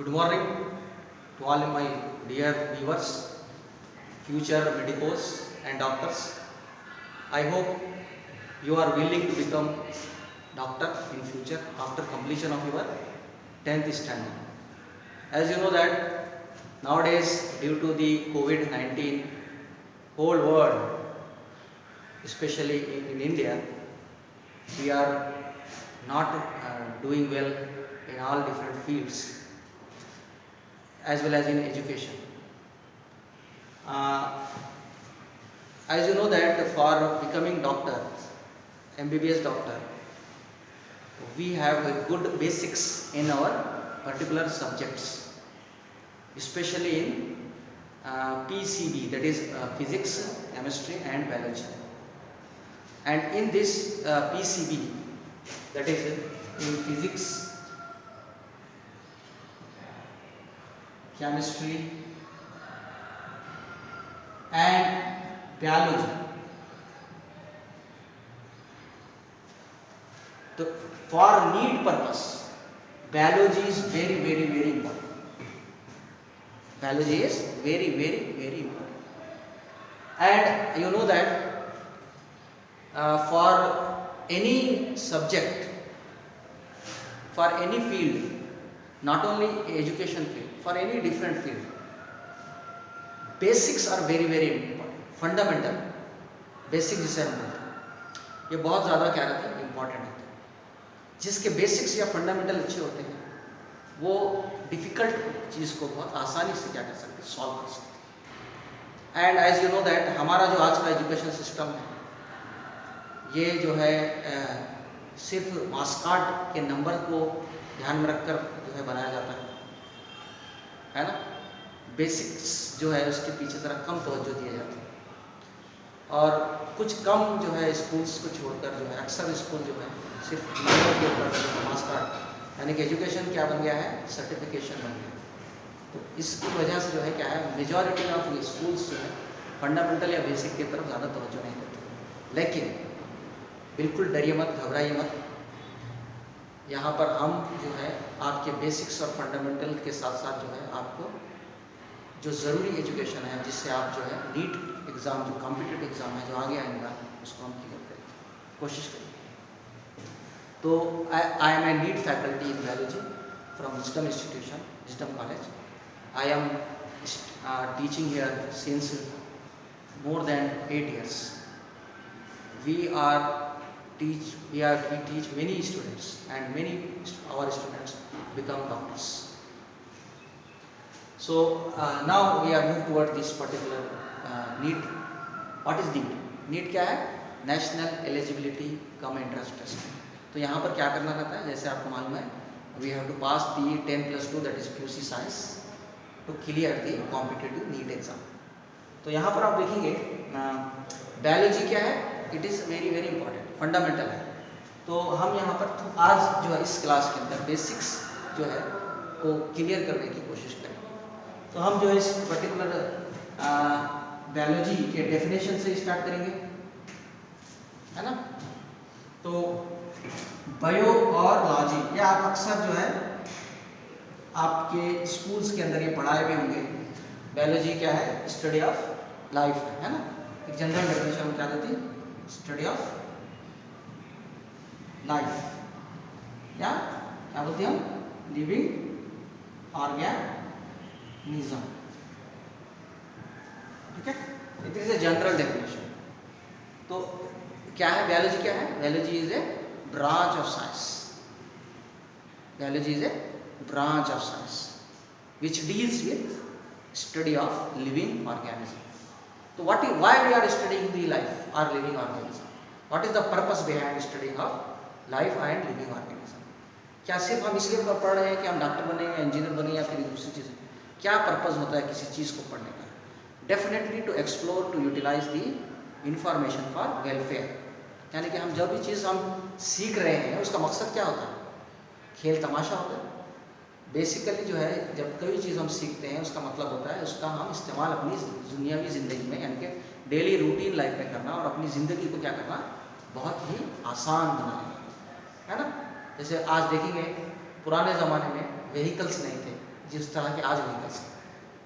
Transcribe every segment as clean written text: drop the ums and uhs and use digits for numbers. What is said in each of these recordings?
Good morning to all my dear viewers, future medicos and doctors. I hope you are willing to become doctor in future after completion of your 10th standard. As you know that nowadays due to the COVID-19 whole world, especially in India, we are not doing well in all different fields as well as in education. Uh, as you know that for becoming doctor, MBBS doctor, we have a good basics in our particular subjects, especially in PCB, that is physics, chemistry and biology. And in this PCB, that is in physics, chemistry and biology. So for need purpose, biology is very important. Biology is very important. And you know that for any subject, for any field, not only education field, for any different field, basics are very important. Fundamental basic जिसे हम बोलते हैं, ये बहुत ज़्यादा क्या रहता है, इम्पोर्टेंट होता है. जिसके बेसिक्स या फंडामेंटल अच्छे होते हैं वो डिफ़िकल्ट चीज़ को बहुत आसानी से क्या कर सकते हैं, सॉल्व कर सकते हैं. And as you know that हमारा जो आज का एजुकेशन सिस्टम है, ये जो है सिर्फ मार्क्स कार्ड के नंबर को ध्यान में रखकर जो है बनाया जाता है ना. बेसिक्स जो है उसके पीछे ज़रा कम तवज्जो दिया जाता है और कुछ कम जो है स्कूल्स को छोड़कर जो है अक्सर स्कूल जो है सिर्फ नंबर के ऊपर मार्क्स कार्ड, यानी कि एजुकेशन क्या बन गया है, सर्टिफिकेशन बन गया. तो इसकी वजह से जो है क्या है, मेजॉरिटी ऑफ स्कूल्स जो है फंडामेंटल या बेसिक की तरफ ज़्यादा तवज्जो नहीं देते. लेकिन बिल्कुल डरिए मत, घबराइए मत. यहाँ पर हम जो है आपके बेसिक्स और फंडामेंटल के साथ साथ जो है आपको जो ज़रूरी एजुकेशन है, जिससे आप जो है नीट एग्ज़ाम, जो कॉम्पिटिटिव एग्ज़ाम है जो आगे आएगा, उसको हम क्लियर करेंगे, कोशिश करेंगे. तो I am a NEET faculty in biology from wisdom institution, wisdom college. I am teaching here since more than 8 years. We teach many students and many our students become doctors. So now we are moved toward this particular NEET. What is NEET? NEET क्या है? National Eligibility Cum Entrance Test. तो यहाँ पर क्या करना रहता है, जैसे आपको मालूम है, we have to pass the 10+2 that is PUC Science to clear the competitive NEET exam. तो यहाँ पर आप देखेंगे बायोलॉजी क्या है, it is very important, fundamental है. तो हम यहाँ पर आज जो है इस क्लास के अंदर बेसिक्स जो है वो क्लियर करने की कोशिश करेंगे. तो हम जो है इस पर्टिकुलर बायोलॉजी के डेफिनेशन से स्टार्ट करेंगे, है ना. तो बायो और लॉजी, ये आप अक्सर जो है आपके स्कूल्स के अंदर ये पढ़ाए भी होंगे. बायोलॉजी क्या है, स्टडी ऑफ लाइफ है ना. एक जनरल डेफिनेशन क्या देती है, स्टडी ऑफ लाइफ, या क्या बोलते हैं हम, लिविंग ऑर्गेनिज्म. ठीक है, it is a general definition. तो क्या है बायोलॉजी, क्या है biology, is a branch of science. Biology is a branch of science which deals with study of living organism. So why we are studying the life or living organism? What is the purpose behind studying of life and living organism? क्या सिर्फ हम इसलिए पढ़ रहे हैं कि हम doctor बने या इंजीनियर बने या फिर दूसरी चीज़ें? क्या पर्पस होता है किसी चीज़ को पढ़ने का? Definitely to explore, to utilize the information for welfare. यानी कि हम जो भी चीज़ हम सीख रहे हैं उसका मकसद क्या होता है, खेल तमाशा होता है. बेसिकली जो है जब कोई चीज़ हम सीखते हैं उसका मतलब होता है उसका हम इस्तेमाल अपनी दुनियावी ज़िंदगी में, यानी कि डेली रूटीन लाइफ में करना और अपनी ज़िंदगी को क्या करना, बहुत ही आसान बनाना, है ना. जैसे आज देखेंगे पुराने ज़माने में व्हीकल्स नहीं थे जिस तरह के आज व्हीकल्स हैं।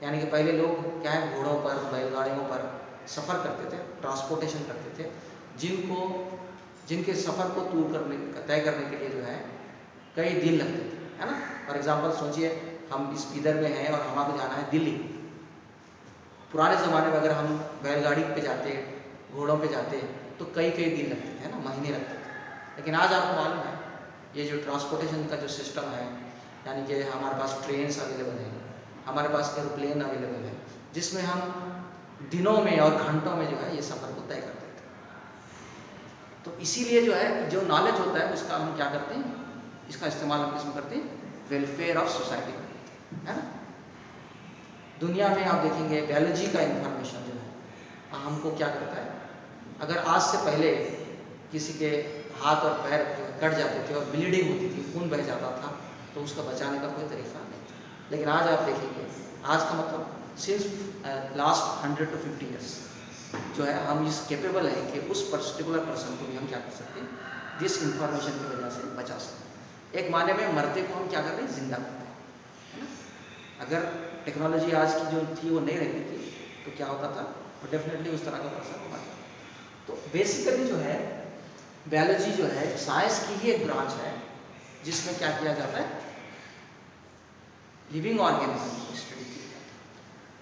यानी कि पहले लोग क्या है, घोड़ों पर, बैलगाड़ियों पर सफ़र करते थे, ट्रांसपोर्टेशन करते थे, जिनके सफ़र को तय करने के लिए जो है कई दिन लगते थे, है ना। फॉर एग्जांपल सोचिए, हम इस इधर में हैं और हमारे जाना है दिल्ली। पुराने ज़माने में अगर हम बैलगाड़ी पे जाते, घोड़ों पे जाते, तो कई दिन लगते थे, है ना, महीने लगते थे। लेकिन आज आपको मालूम है, ये जो ट्रांसपोर्टेशन का जो सिस्टम है, यानी कि हमारे पास ट्रेन्स अवेलेबल हैं, हमारे पास एरोप्लेन अवेलेबल है, जिसमें हम दिनों में और घंटों में जो है ये सफ़र को तय कर देते हैं। तो इसीलिए जो है, जो नॉलेज होता है उसका हम क्या करते हैं, इसका इस्तेमाल हम किसमें करते हैं, वेलफेयर ऑफ सोसाइटी में, है ना। दुनिया में आप देखेंगे बायोलॉजी का इंफॉर्मेशन जो है हमको क्या करता है, अगर आज से पहले किसी के हाथ और पैर जो कट जाते थे और ब्लीडिंग होती थी, खून बह जाता था, तो उसका बचाने का कोई तरीका नहीं था। लेकिन आज आप देखेंगे, आज का मतलब सिर्फ लास्ट 100 to 50 ईयर्स जो है हम इस केपेबल है कि उस पर्टिकुलर पर्सन को भी हम क्या कर सकते हैं, जिस इंफॉर्मेशन की वजह से बचा सकते हैं। एक माने में मरते को हम क्या कर रहे हैं, जिंदा करते हैं, है ना। अगर टेक्नोलॉजी आज की जो थी वो नहीं रहती थी तो क्या होता था, तो डेफिनेटली उस तरह का पर्सन मर जाता। तो बेसिकली जो है बायोलॉजी जो है साइंस की ही एक ब्रांच है, जिसमें क्या किया जाता है, लिविंग ऑर्गेनिज्म को स्टडी किया जाता है।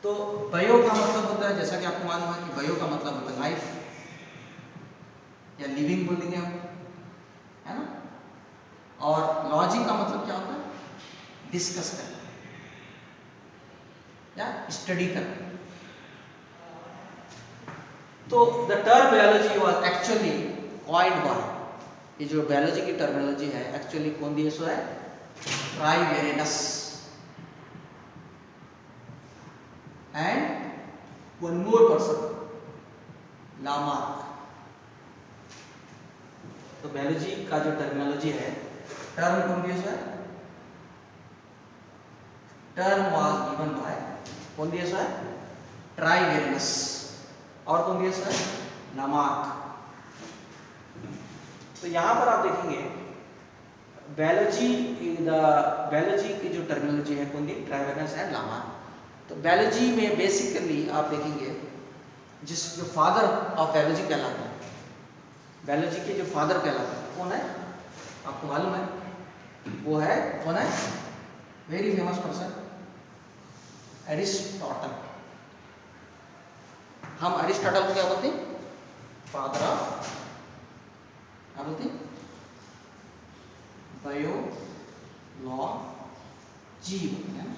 तो बायो का मतलब होता है, जैसा कि आपको मालूम है कि बायो का मतलब होता है लाइफ या लिविंग बोलेंगे हम, है ना। और लॉजिक का मतलब क्या होता है, डिस्कस करना या स्टडी करना। तो the term biology was actually coined bye, ये जो बायोलॉजी की टर्मिनोलॉजी है एक्चुअली कौन दिए सो है, Treviranus and one more person, Lamarck. तो बायोलॉजी का जो टर्मिनोलॉजी है, टर्म कौन दिया सो है, टर्म वाज गिवन बाय, कौन दिया सो है, ट्राइवेरेनस, और कौन दिया सो है, लामार्क। तो यहाँ पर आप देखेंगे बायोलॉजी की जो टर्मिनोलॉजी है कौन दी, ट्राइवेरेनस एंड लामार्क। तो बायोलॉजी में बेसिकली आप देखेंगे जो फादर ऑफ बायोलॉजी कहलाते हैं, बायोलॉजी के जो फादर कहलाते हैं कौन है, आपको मालूम है, वो है कौन है, वेरी फेमस पर्सन, एरिस्टोटल। हम एरिस्टोटल को क्या बोलते हैं, फादर ऑफ, क्या बोलते हैं, बायोलॉजी बोलते हैं।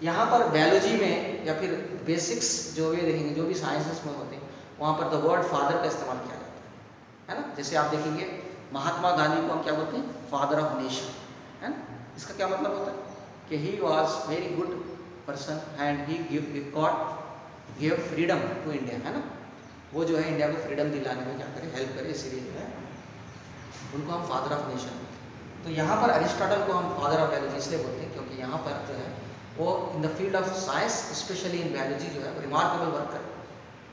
यहाँ पर बायोलॉजी में या फिर बेसिक्स जो भी देखेंगे, जो भी साइंसेस में होते हैं, वहाँ पर द वर्ड फादर का इस्तेमाल किया जाता है ना। जैसे आप देखेंगे महात्मा गांधी को हम क्या बोलते हैं, फादर ऑफ नेशन, है ना। इसका क्या मतलब होता है कि he was very good person and he give freedom to India, है ना। वो जो है इंडिया को फ्रीडम दिलाने में क्या करे, हेल्प करे, इसीलिए जो है उनको हम फादर ऑफ नेशन। तो यहाँ पर अरिस्टोटल को हम फादर ऑफ बायोलॉजी इसलिए बोलते हैं क्योंकि यहाँ पर जो है वो in the field of science, specially in biology जो है रिमार्केबल वर्क करे,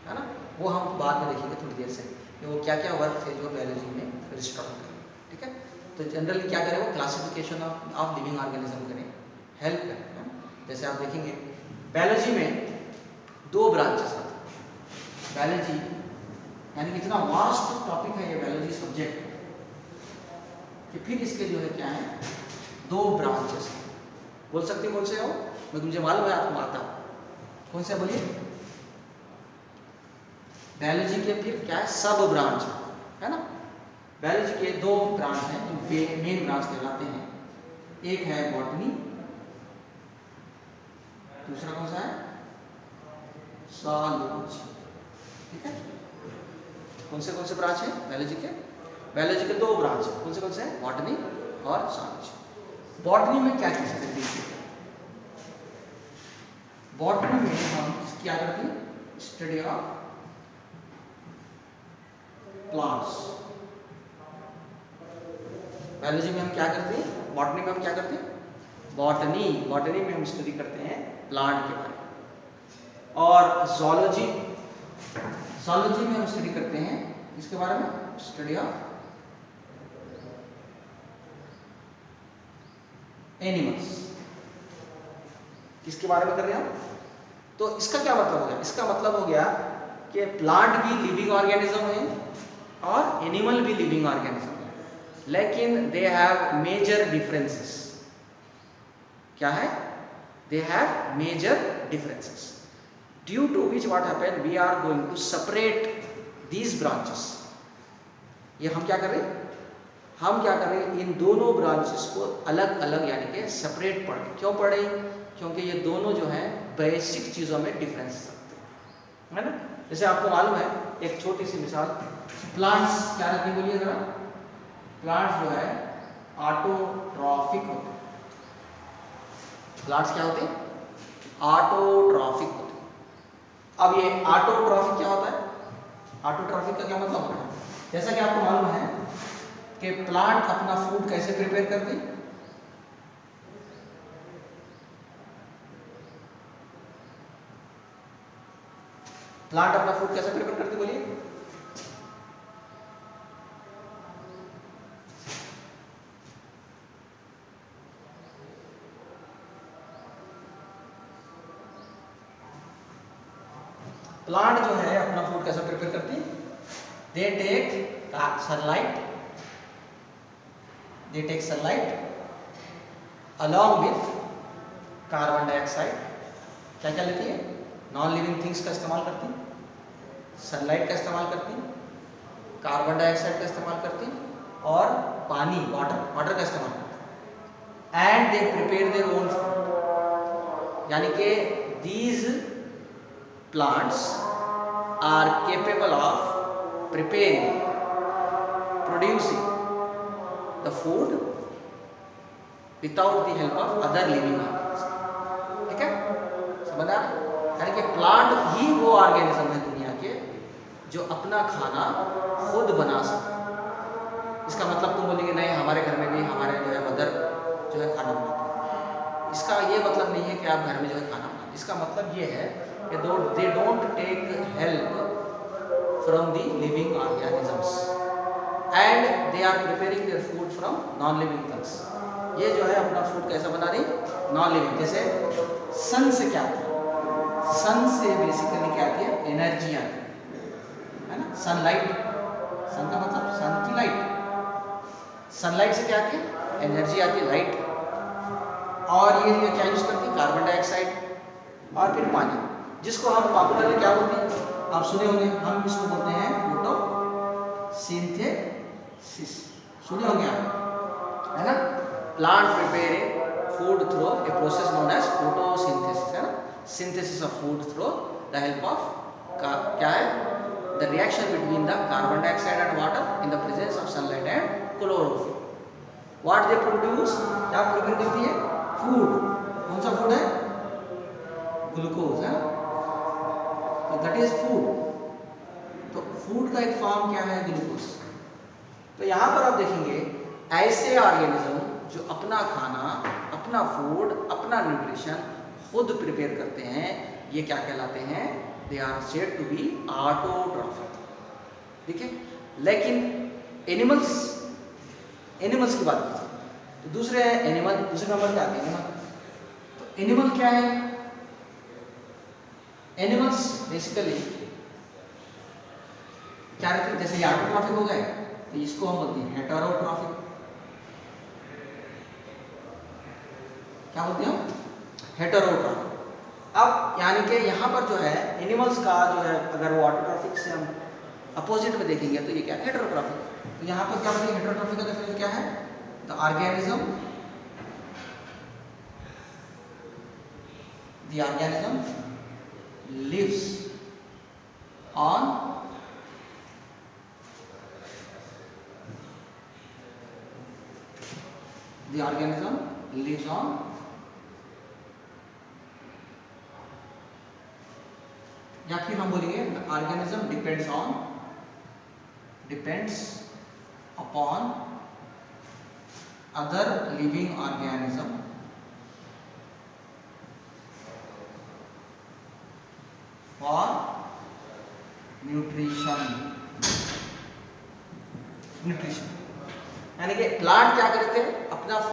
है ना। वो हम बाद में देखेंगे थोड़ी देर से कि वो क्या क्या वर्क थे जो बायोलॉजी में अरिस्टोटल करे, ठीक है। तो जनरली क्या करें, वो क्लासिफिकेशन ऑफ लिविंग ऑर्गेनिज्म करें, हेल्प करें, है ना। जैसे आप देखेंगे बायोलॉजी में दो ब्रांचेस आते हैं। बायोलॉजी यानी कि इतना वास्ट टॉपिक है ये बायोलॉजी सब्जेक्ट कि फिर इसके जो है क्या है, दो ब्रांचेस हैं। बोल सकते कौन से हो, मैं मुझे मालूम है आपको आता, कौन से बोलिए, बायोलॉजी के फिर क्या है, सब ब्रांच है ना। बायोलॉजी के दो ब्रांच हैं जो मेन ब्रांच कहलाते हैं, एक है बॉटनी, दूसरा कौन सा है, ज़ूलॉजी, ठीक है। कौन से ब्रांच है बायोलॉजी के, बायोलॉजी के दो ब्रांच है, कौन से हैं, बॉटनी और ज़ूलॉजी। बॉटनी में क्या चीज़ करती है, बॉटनी में हम क्या करते हैं, स्टडी ऑफ प्लांट्स। बायोलॉजी में हम क्या करते हैं, बॉटनी में हम क्या करते हैं, बॉटनी में हम स्टडी करते हैं प्लांट के बारे में। और ज़ूलॉजी में हम स्टडी करते हैं इसके बारे में, स्टडी ऑफ एनिमल्स। किसके बारे में कर रहे हैं हम? तो इसका क्या मतलब हो गया? इसका मतलब हो गया कि प्लांट भी लिविंग ऑर्गेनिज्म है और एनिमल भी लिविंग ऑर्गेनिज्म है, लेकिन दे हैव मेजर डिफरेंसेस। क्या है? They have major differences, due to which what happen, we are going to separate these branches. ये हम क्या कर रहे हैं? हम क्या कर रहे हैं? इन दोनों ब्रांचेस को अलग अलग यानी कि सेपरेट पढ़ रहे। क्यों पढ़ रहे हैं? क्योंकि ये दोनों जो है बेसिक चीज़ों में डिफरेंस रखते हैं, है ना? जैसे आपको मालूम है, एक छोटी सी मिसाल, प्लांट्स क्या रहती है बोलिए जरा? प्लांट्स जो है ऑटोट्रॉफिक होते हैं। प्लांट्स क्या होते हैं? ऑटोट्रॉफिक होते हैं। अब ये ऑटोट्रॉफिक क्या होता है? ऑटोट्रॉफिक का क्या मतलब होता है? जैसा कि आपको मालूम है कि प्लांट अपना फूड कैसे प्रिपेयर करते हैं? प्लांट अपना फूड कैसे प्रिपेयर करते बोलिए? प्लांट जो है अपना फूड कैसे प्रिपेयर करती है? They take sunlight, they take sunlight along with carbon dioxide. क्या क्या लेती है? नॉन लिविंग थिंग्स का इस्तेमाल करती है, सनलाइट का इस्तेमाल करती, कार्बन डाइऑक्साइड का इस्तेमाल करती और पानी वाटर का इस्तेमाल करती। And they prepare their own food, यानी कि these plants are capable of preparing, producing the food without the help of other living organism. ठीक है, समझ आ रहा है? यानी कि प्लांट ही वो ऑर्गेनिज्म है दुनिया के जो अपना खाना खुद बना सकते। इसका मतलब तुम बोलेंगे नहीं, हमारे घर में भी हमारे जो है मदर जो है खाना बनाते हैं। इसका ये मतलब नहीं है कि आप घर में जो है खाना बनाते। इसका मतलब ये है कि they don't take help from the living organisms and they are preparing their food from non living things. ये जो है अपना फूड कैसा बना रही? Non living. जैसे सन से क्या आता है? सन से बेसिकली क्या आती है? एनर्जी आती है ना? सनलाइट, सन का मतलब सन की लाइट। सनलाइट से क्या आती है? एनर्जी आती है, लाइट। और ये क्या यूज करती है? कार्बन डाइऑक्साइड और फिर पानी, जिसको हम पॉपुलरली क्या बोलते हैं? आप सुने होंगे, हम इसको बोलते हैं फोटोसिंथेसिस। सुने होंगे आप, है ना? Plant preparing food through a process known as photosynthesis, है ना? Synthesis of food through the help of क्या है? The reaction between the carbon dioxide and water in the presence of sunlight and chlorophyll. What they produce? क्या prepare करती है? Food. कौन सा food है? ग्लूकोज, है। तो दैट इज फूड। तो फूड का एक फॉर्म क्या है? ग्लूकोज। तो यहाँ पर आप देखेंगे ऐसे ऑर्गेनिज्म जो अपना खाना, अपना फूड, अपना न्यूट्रिशन खुद प्रिपेयर करते हैं, ये क्या कहलाते हैं? They are said to be autotrophic. ठीक है, लेकिन एनिमल्स की बात कीजिए तो दूसरे एनिमल, दूसरे नंबर पे आते हैं एनिमल। तो एनिमल क्या है? एनिमल्स बेसिकली क्या रहते हैं? जैसे ये ऑटोट्रॉफिक हो गए तो इसको हम बोलते हैं हेटेरोट्रॉफिक। क्या बोलते हैं? हेटेरोट्रॉफिक। अब यानी कि यहाँ पर जो है एनिमल्स का जो है, अगर वो ऑटोट्रॉफिक से हम अपोजिट में देखेंगे तो ये क्या है? हेटेरोट्रॉफिक। तो यहाँ पर क्या बोलते हैं? हेटेरोट्रॉफिक का डेफिनेशन क्या है? The organism lives on the organism lives on या फिर हम बोलेंगे organism depends upon other living organism for nutrition. यानी कि प्लांट क्या करते हैं? अपना